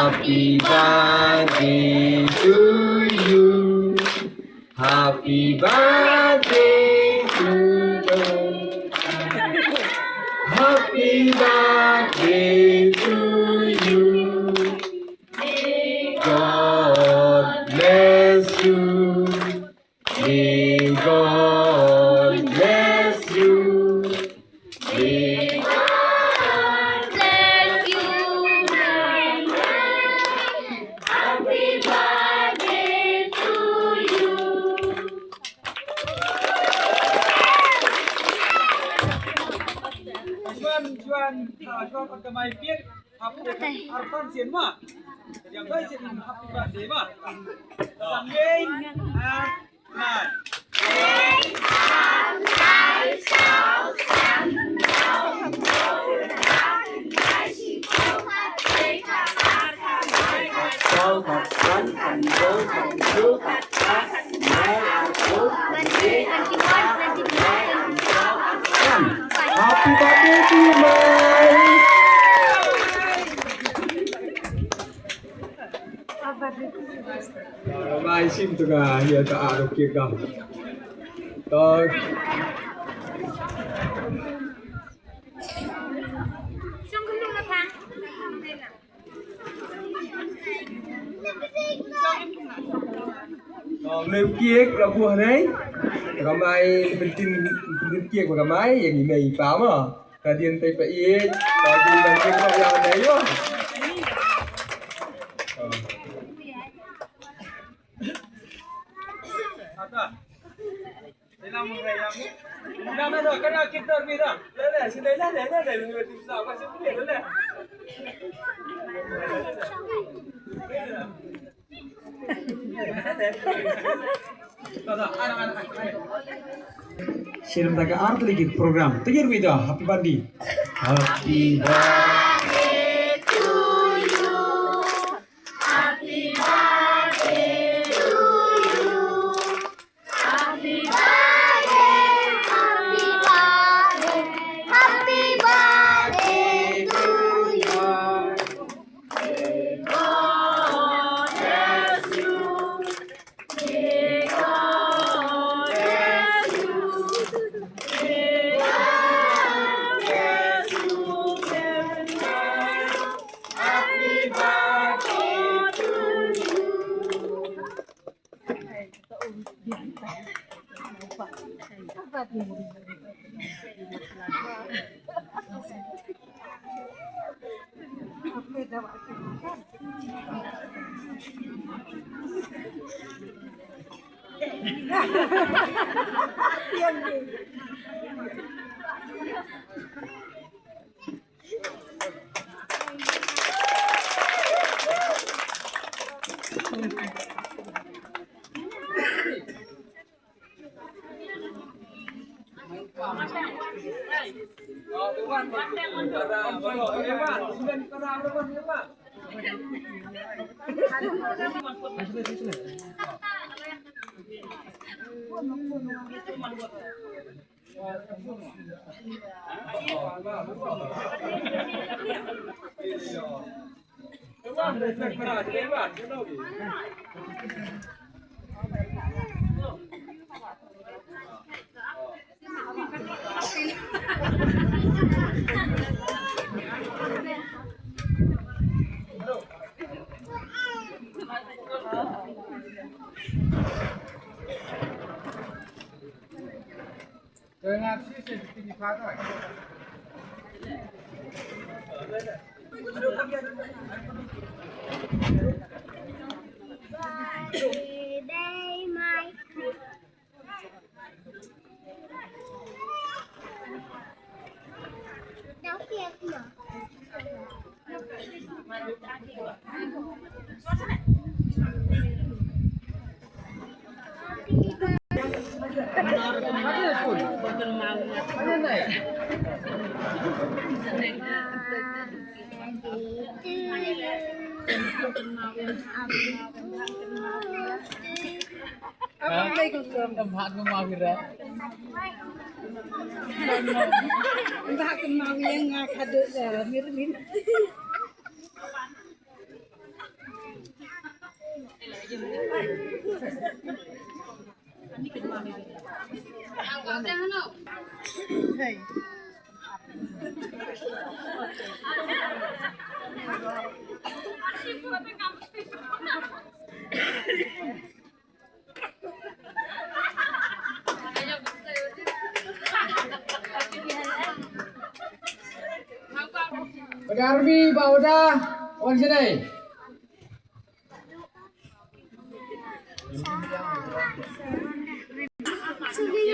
Happy birthday to you. Happy birthday to you. Happy birthday to you. God bless you. May God bless you. May God bless you. Happy birthday to you. Juan pagkamay piek Arfan sian ma. Yang baik sian happy birthday ma. Sambil man. Cháu thật lớn thành bố thành chú thật bác mẹ là chú Happy birthday to you, Mai. Mai sim tu ka hiya ta aro kia ka. To Leo kia là buah đấy. Ramai penting kia của ramai yang ini paham ah. Kalian tay pa iit. Tadi nanti kau yang ada yo. Ada. Dalam merayam. Nama dah kena kita bida. Lele, sini lele lele bisa apa sih lele. Siram taga art lagi program. Tegir bida. Happy birthday. Happy birthday. Birthday to you. Happy birthday to you. Happy birthday. Happy birthday. Happy birthday to you. May God bless you. May God bless you. May God bless you very much. Happy birthday to you. Day mai. Đâu kia mà. Apa lagi kau tempat mau kira? Entah kenal yang ngakak ada mir. Hey. Udah Arbi, Pak udah. Kawan sini. Sugi.